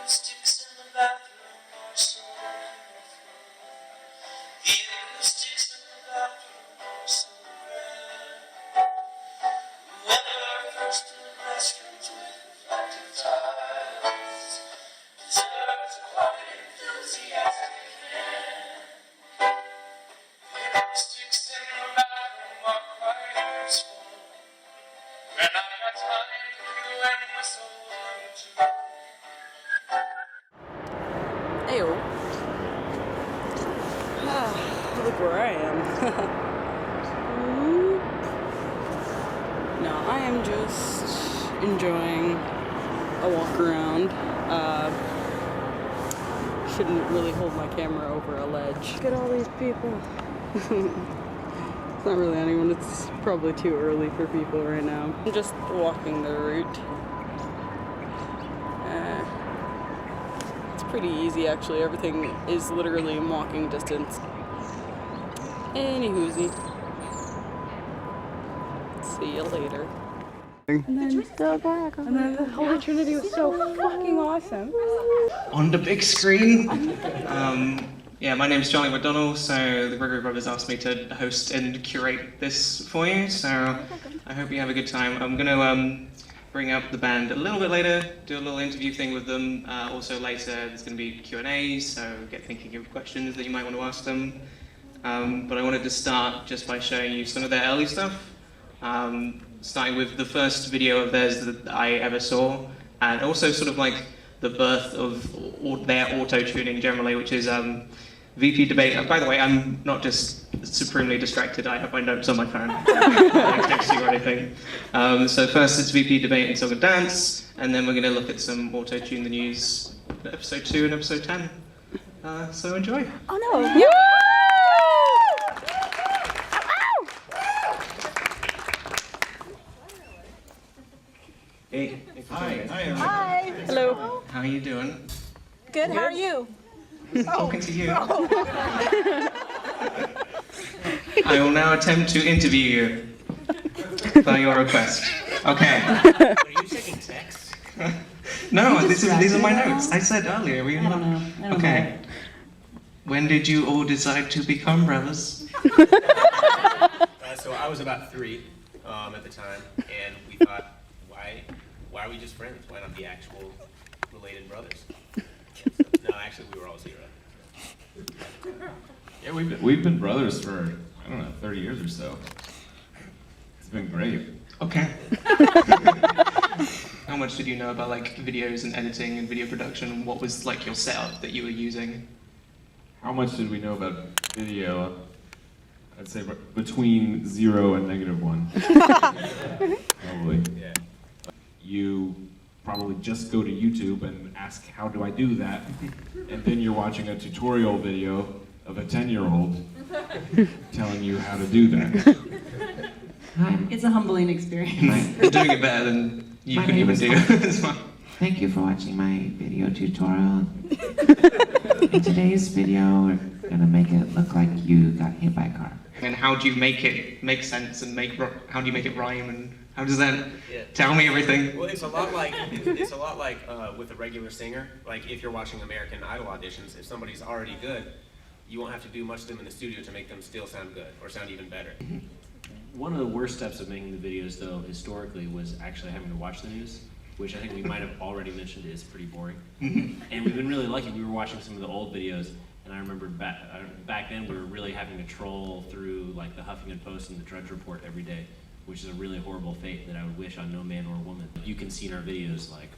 acoustics in the bathroom are so beautiful. The acoustics in the bathroom are so rare. Whoever first did restrooms with reflective tiles deserves a quite enthusiastic hand. The acoustics in the bathroom are quite useful. And I've got time to cue and whistle too. Ayo. Look where I am. No, I am just enjoying a walk around. Shouldn't really hold my camera over a ledge. Look at all these people. It's not really anyone, it's probably too early for people right now. I'm just walking the route. It's pretty easy actually, everything is literally in walking distance. Anywhoosie. See you later. And then go back. And then the Holy Trinity was so fucking awesome. On the big screen. Yeah, my name's Charlie McDonald, so the Gregory Brothers asked me to host and curate this for you, so I hope you have a good time. I'm going to bring up the band a little bit later, do a little interview thing with them. Also later there's going to be Q&A, so get thinking of questions that you might want to ask them. But I wanted to start just by showing you some of their early stuff, starting with the first video of theirs that I ever saw, and also sort of like the birth of their auto-tuning generally, which is VP debate. By the way, I'm not just supremely distracted, I have my notes on my phone. I don't text you or anything. So first it's VP debate and song and dance, and then we're going to look at some auto-tune the news, episode 2 and episode 10. So enjoy. Oh no! Yeah. Hey. Hi. Hi. Hello. How are you doing? Good, how are you? Talking to you. I will now attempt to interview you by your request. Okay. Are you taking texts? No, these are my notes. I said earlier. I don't know. Okay. When did you all decide to become brothers? So I was about 3 at the time, and we thought, why are we just friends? Why not be actual related brothers? No, actually, we were all 0. Yeah, we've been brothers for, I don't know, 30 years or so. It's been great. Okay. How much did you know about like videos and editing and video production, and what was like your setup that you were using? How much did we know about video? I'd say between 0 and -1. Probably. Yeah. You probably just go to YouTube and ask, how do I do that? And then you're watching a tutorial video of a 10-year-old telling you how to do that. It's a humbling experience. You're doing it better than you could even do. It's fine. Thank you for watching my video tutorial. In today's video, we're gonna make it look like you got hit by a car. And how do you make it make sense and how do you make it rhyme, and how does that tell me everything? Well, it's a lot like with a regular singer. Like if you're watching American Idol auditions, if somebody's already good, you won't have to do much to them in the studio to make them still sound good or sound even better. One of the worst steps of making the videos, though, historically, was actually having to watch the news, which I think we might have already mentioned is pretty boring. And we've been really lucky. We were watching some of the old videos, and I remember back then we were really having to troll through like the Huffington Post and the Drudge Report every day, which is a really horrible fate that I would wish on no man or woman. You can see in our videos like,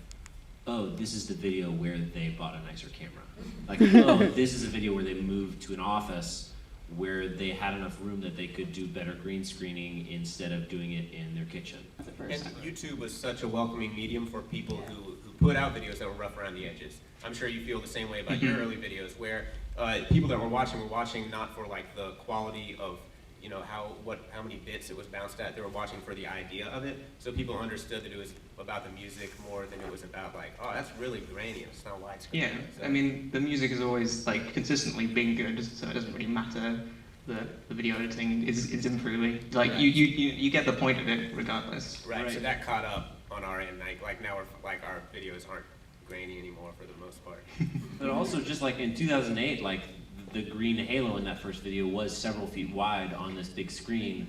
oh, this is the video where they bought a nicer camera. Like, oh, this is a video where they moved to an office where they had enough room that they could do better green screening instead of doing it in their kitchen. And YouTube was such a welcoming medium for people who put out videos that were rough around the edges. I'm sure you feel the same way about your early videos, where people that were watching not for like the quality of, you know, how many bits it was bounced at. They were watching for the idea of it, so people understood that it was about the music more than it was about like, oh, that's really grainy, it's not widescreen. Yeah, so. I mean, the music has always like consistently been good, so it doesn't really matter. The video editing is improving. Like you get the point of it regardless. Right. So that caught up on our end. Like now our videos aren't grainy anymore for the most part. But also, just like in 2008, like the green halo in that first video was several feet wide on this big screen.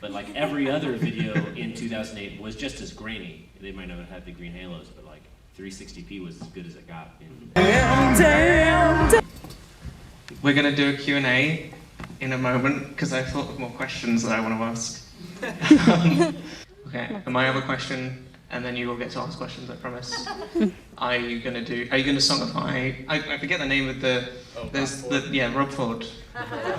But like every other video in 2008 was just as grainy. They might not have had the green halos, but like 360p was as good as it got. We're going to do a Q&A in a moment because I thought of more questions that I want to ask. Okay, I might have a question and then you will get to ask questions, I promise. Are you going to songify? I forget the name of the, Rob Ford.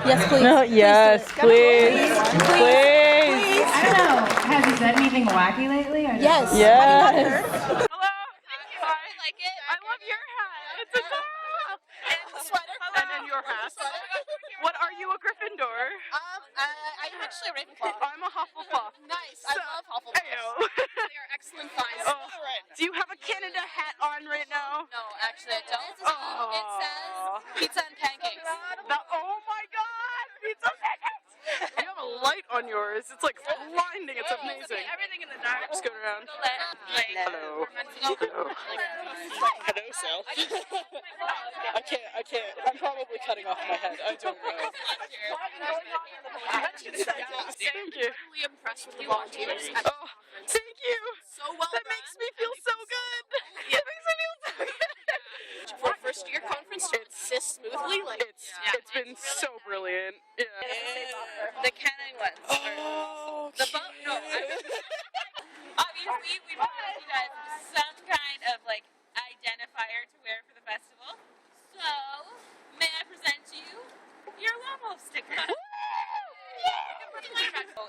Yes, please. No, yes, please. Please. I don't know. Have you said anything wacky lately? Yes. Hello. I like it. I love your hat. It's adorable. And sweater. And then your hat. What are you, a Gryffindor? I'm actually a Ravenclaw. I'm a Hufflepuff. Nice. I love Hufflepuff. They are excellent finds. Do you have a Canada hat on right now? No, actually I don't. It says pizza and pancakes. Oh my god! Pizza and pancakes! You have a light on yours. It's like blinding. It's amazing. Everything in the dark. Just going around. Hello. Hello. Hello, Sal. I can't. I'm probably cutting off my head. I don't know. Thank you. I'm really impressed with the volunteers. Oh, thank you. So well done. That makes me feel so good. That makes me feel so good. For a first year conference, it's smoothly. Like it's been so brilliant. Yeah. The canning ones. Oh. The boat. No. Obviously, we wanted you guys some kind of like identifier to wear for the festival. So, may I present you your Lone Wolf sticker?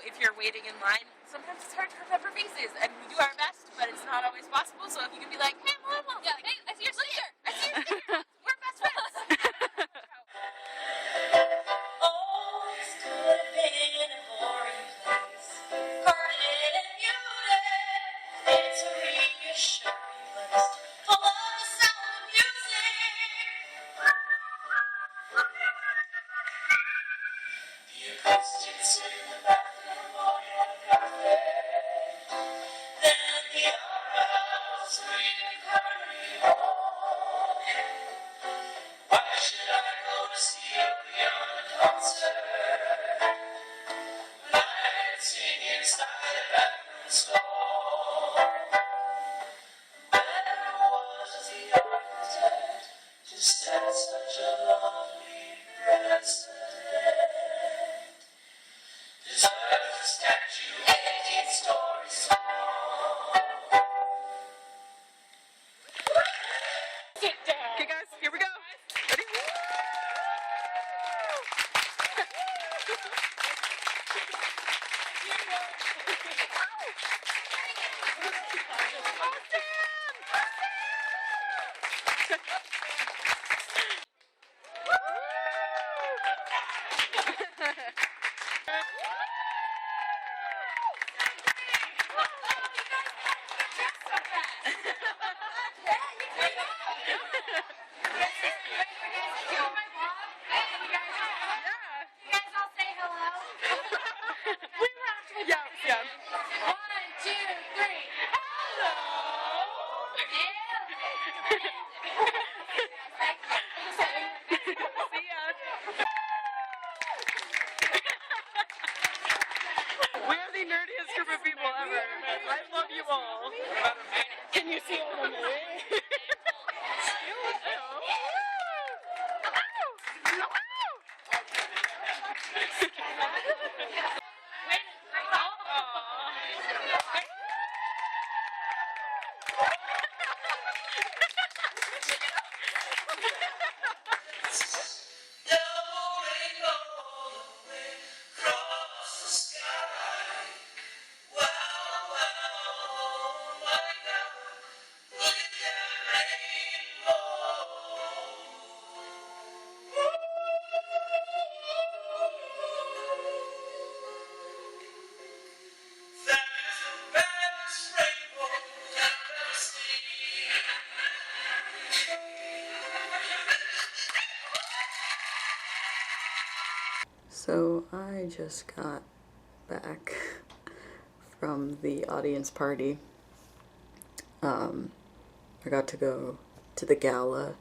If you're waiting in line, sometimes it's hard to remember faces, and we do our best, but it's not always possible. So if you can be like, hey, I'm Lone Wolf. Yeah, hey, I see your sticker. I see your sticker. We're best friends. Oh, this could have been a boring place. Permanent and muted. It's a reassuring place. Full of the sound of music. The acoustics in the bathroom are perfect. Then the aura's reincarnate. Why should I go to see a Rihanna concert when I'm sitting inside a bathroom stall? Where was the architect? Just had such a lovely precedent. Deserves a statue 18 stories tall. Sit down. Okay, guys, here we go. Ready? Yeah. 1, 2, 3. Hello. See ya. We are the nerdiest group of people ever. I love you all. Can you see all of me? So I just got back from the audience party. I got to go to the gala,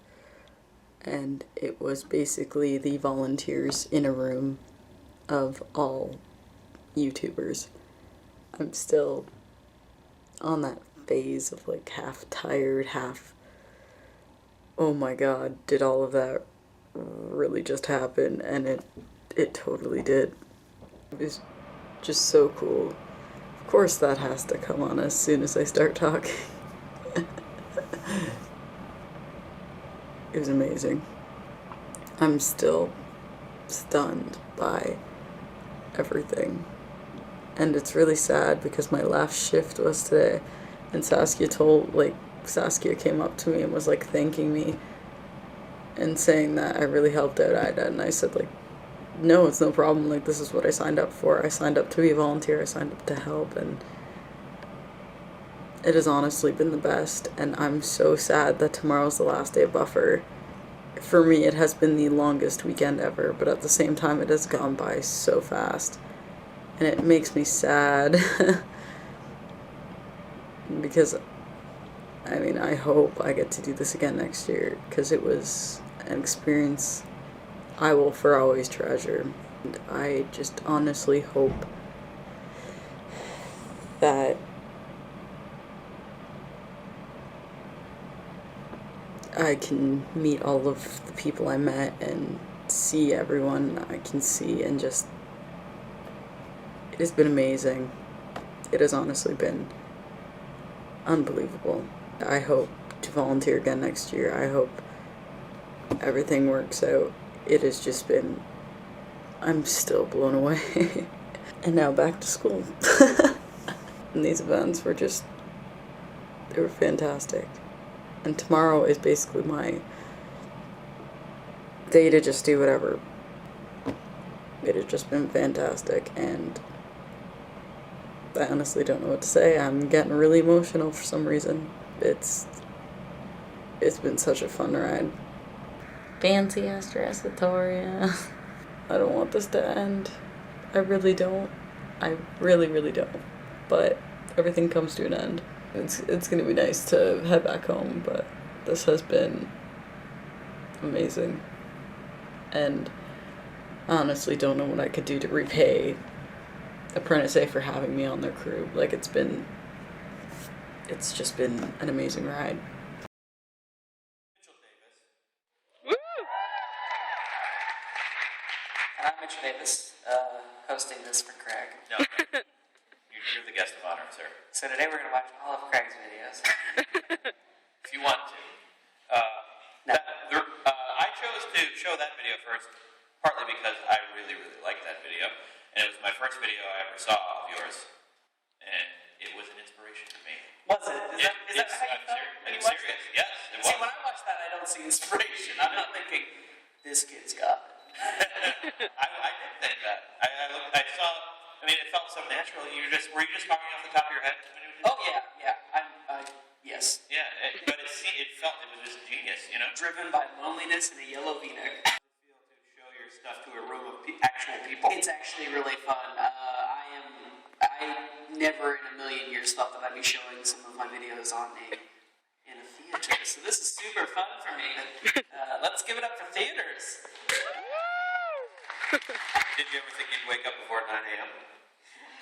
and it was basically the volunteers in a room of all YouTubers. I'm still on that phase of like half tired, half, oh my god, did all of that really just happen? And it totally did. It was just so cool. Of course that has to come on as soon as I start talking. It was amazing. I'm still stunned by everything. And it's really sad because my last shift was today, and Saskia came up to me and was like thanking me and saying that I really helped out Ida, and I said like, no, it's no problem, like this is what I signed up for. I signed up to be a volunteer, I signed up to help, and it has honestly been the best, and I'm so sad that tomorrow's the last day of buffer. For me, it has been the longest weekend ever, but at the same time, it has gone by so fast. And it makes me sad. Because, I mean, I hope I get to do this again next year, because it was an experience I will for always treasure. And I just honestly hope that I can meet all of the people I met and see everyone I can see, and just, it has been amazing. It has honestly been unbelievable. I hope to volunteer again next year. I hope everything works out. It has just been, I'm still blown away. And now back to school. And these events were just, they were fantastic. And tomorrow is basically my day to just do whatever. It has just been fantastic, and I honestly don't know what to say. I'm getting really emotional for some reason. It's been such a fun ride. Fancy ass dress, Vittoria. I don't want this to end. I really don't. I really, really don't. But everything comes to an end. It's gonna be nice to head back home, but this has been amazing. And I honestly don't know what I could do to repay Apprentice for having me on their crew. Like, it's just been an amazing ride. Woo! And I'm Mitchell Davis, hosting this for Craig. No, you're the guest of honor, sir. So today we're going to watch all of Craig's videos. If you want to. No. I chose to show that video first, partly because I really, really liked that video. And it was my first video I ever saw of yours. And it was an inspiration for me. Was it? Is that how you felt when you watched it? Yes, it was. See, when I watch that, I don't see inspiration. I'm not thinking, this kid's got it. I did think that. I saw, I mean, it felt so natural. Were you just talking off the top of your head? Oh, yeah. Yes. Yeah, but it was just genius, you know? Driven by loneliness and a yellow V-neck. Show your stuff to a room of actual people. It's actually really fun. I never in a million years thought that I'd be showing some of my videos in a theater. So this is super fun for me. Let's give it up for theaters. Did you ever think you'd wake up before 9 a.m.?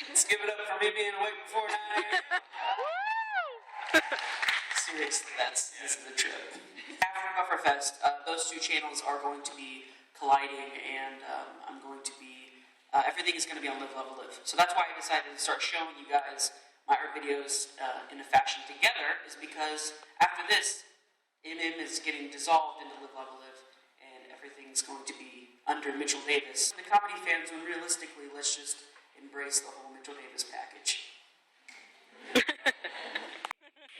Let's give it up for me being awake before 9 a.m. Seriously, this is the trip. After Bufferfest, those two channels are going to be colliding, and I'm going to be, everything is going to be on Live, Level, Live. So that's why I decided to start showing you guys my art videos in a fashion together, is because after this, MM is getting dissolved into Live, Level, Live, and everything's going to be under Mitchell Davis. The comedy fans, when realistically, let's just embrace the whole Mitchell Davis package. And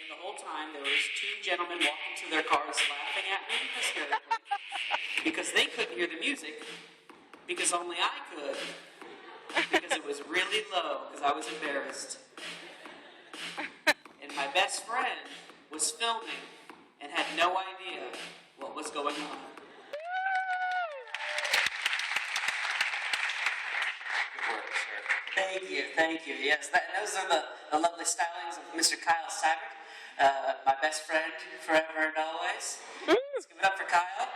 the whole time, there was two gentlemen walking to their cars laughing at me hysterically because they couldn't hear the music, because only I could, because it was really low, because I was embarrassed. And my best friend was filming and had no idea what was going on. Thank you. Yes, those are the lovely stylings of Mr. Kyle Savage. My best friend, forever and always. Let's give it up for Kyle.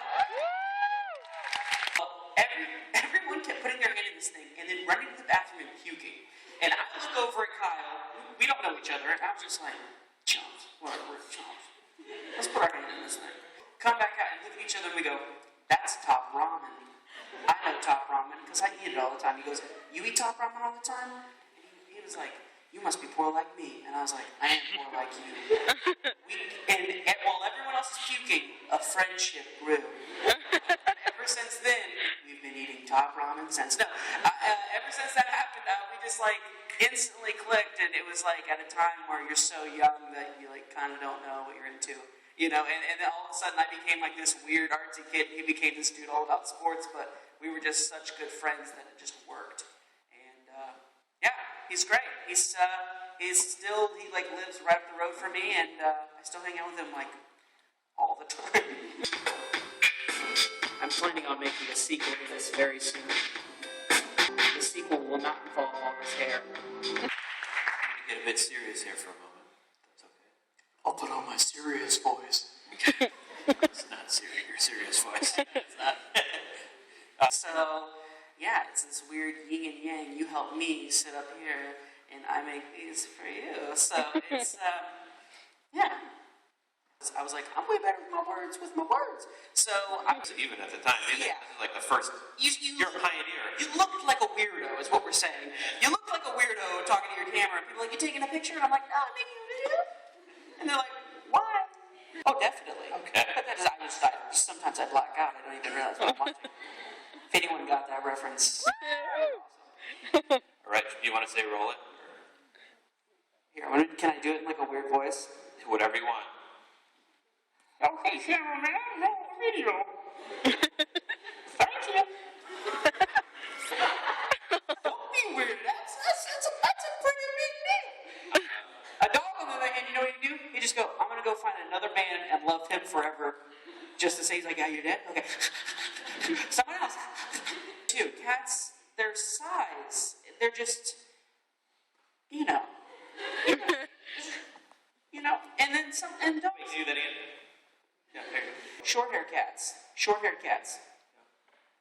Everyone kept putting their hand in this thing and then running to the bathroom and puking. And I look over at Kyle. We don't know each other. And I was just like, chumps. We're chumps. Let's put our hand in this thing. Come back out and look at each other and we go, that's top ramen. I know top ramen because I eat it all the time. He goes, you eat top ramen all the time? And he was like, you must be poor like me. And I was like, I am poor like you. And while everyone else is puking, a friendship grew. And ever since then, we've been eating top ramen since. No, ever since that happened, we just like instantly clicked, and it was like at a time where you're so young that you like kind of don't know what you're into. You know, and then all of a sudden I became like this weird artsy kid, and he became this dude all about sports, but we were just such good friends that it just worked. And yeah, he's great. He like lives right up the road from me, and I still hang out with him like all the time. I'm planning on making a sequel to this very soon. The sequel will not involve all his hair. I'm going to get a bit serious here for a moment. That's okay. I'll put on my serious voice. It's not serious, your serious voice. It's not. So, yeah, it's this weird yin and yang. You help me sit up here, and I make these for you. So it's, yeah. I was like, I'm way better with my words. So I was Even at the time, yeah. This is like the first. You're a pioneer. You looked like a weirdo, is what we're saying. You looked like a weirdo talking to your camera. People are like, you taking a picture? And I'm like, no, I'm making a video. And they're like, why? Oh, definitely. Okay. But that is, sometimes I black out. I don't even realize what I'm watching. If anyone got that reference, awesome. All right, do you want to say roll it? Here, can I do it in like a weird voice? Whatever you want. Okay, cameraman, roll the video. Thank you. Don't be weird. That's a pretty big deal. A dog, on the other hand, you know what you do? You just go, I'm going to go find another man and love him forever. Just to say, he's like, yeah, you're dead? Okay. Someone else. Dude, cats, their size, they're just, you know. You know, and then some, and dogs. Wait, do that again? Yeah, there you go. Short-haired cats.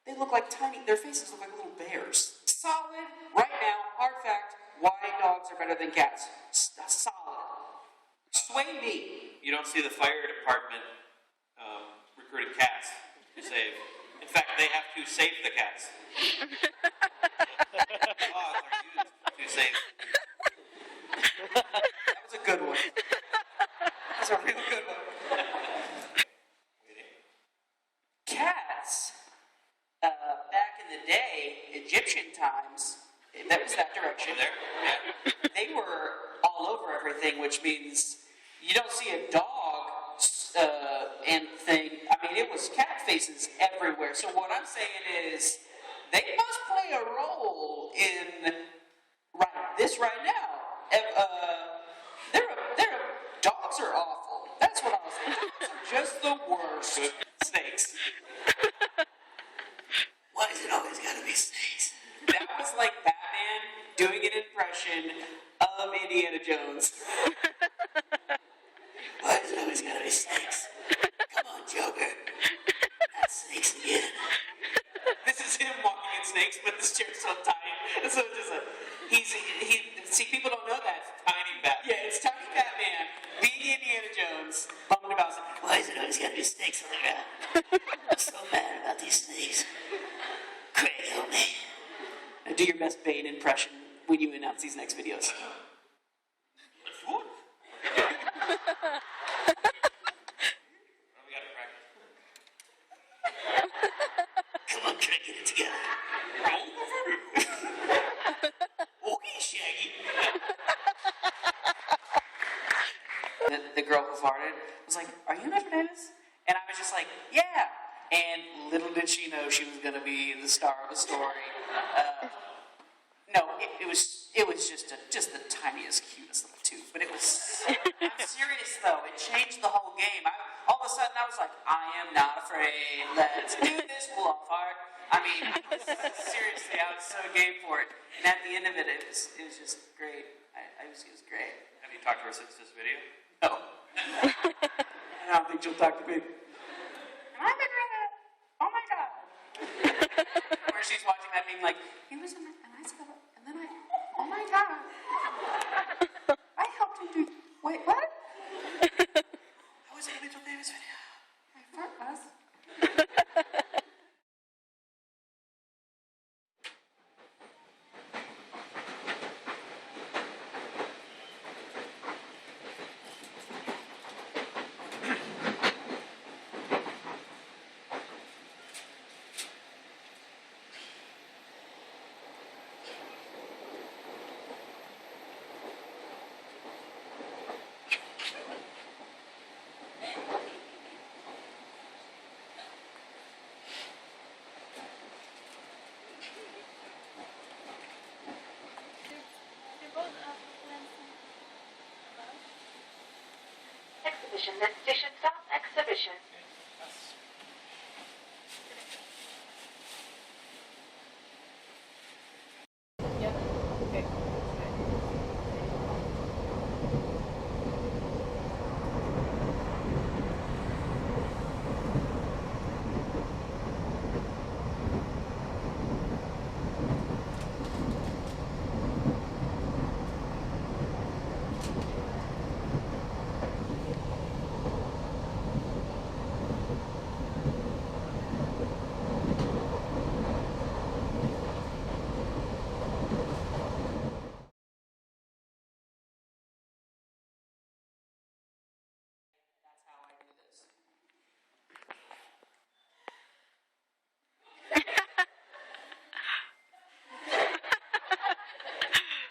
They look like their faces look like little bears. Solid, right now, hard fact, why dogs are better than cats. Solid. Sway me. You don't see the fire department recruiting cats to save. In fact, they have to save the cats. Dogs are used to save. That was a good one. That's a real good one. Cats, back in the day, Egyptian times, that was that direction. Over there? Yeah. They were all over everything, which means you don't see a dog and thing. I mean, it was cat faces everywhere. So what I'm saying is, they must play a role in this right now. Dogs are awful. That's what I was saying. Dogs are just the worst. Snakes. Why is it always gotta be snakes? That was like Batman doing an impression of Indiana Jones. Why is it always gotta be snakes? Come on, Joker. Not snakes again. This is him walking in snakes, but this chair's so tiny. And so it's just like, see, people don't know that. Tiny Batman. Yeah, it's Tiny Batman being Indiana Jones, bummed about something. Why is it always gotta be snakes on the ground? I'm so mad about these snakes. Craig, help me. Now do your best Bane impression when you announce these next videos. We gotta practice. Come on, Craig, get it together. Okay, Shaggy. The girl who farted was like, "Are you an Apprentice?" And I was just like, "Yeah." And little did she know she was going to be the star of the story. No, it was just the tiniest, cutest little tooth. But it was. I'm serious though. It changed the whole game. All of a sudden, I was like, "I am not afraid. Let's do this. Pull off hard." I mean, seriously, I was so game for it. And at the end of it, it was just great. It was great. Have you talked to her since this video? No. And I don't think she'll talk to me. And I'm a girl. Oh my God. Where she's watching that being like, he was in it, and I said, and then oh my God. I helped him do, wait, what? I was in a Mitchell Davis video. My fart was. Exhibition, this station stop, exhibition.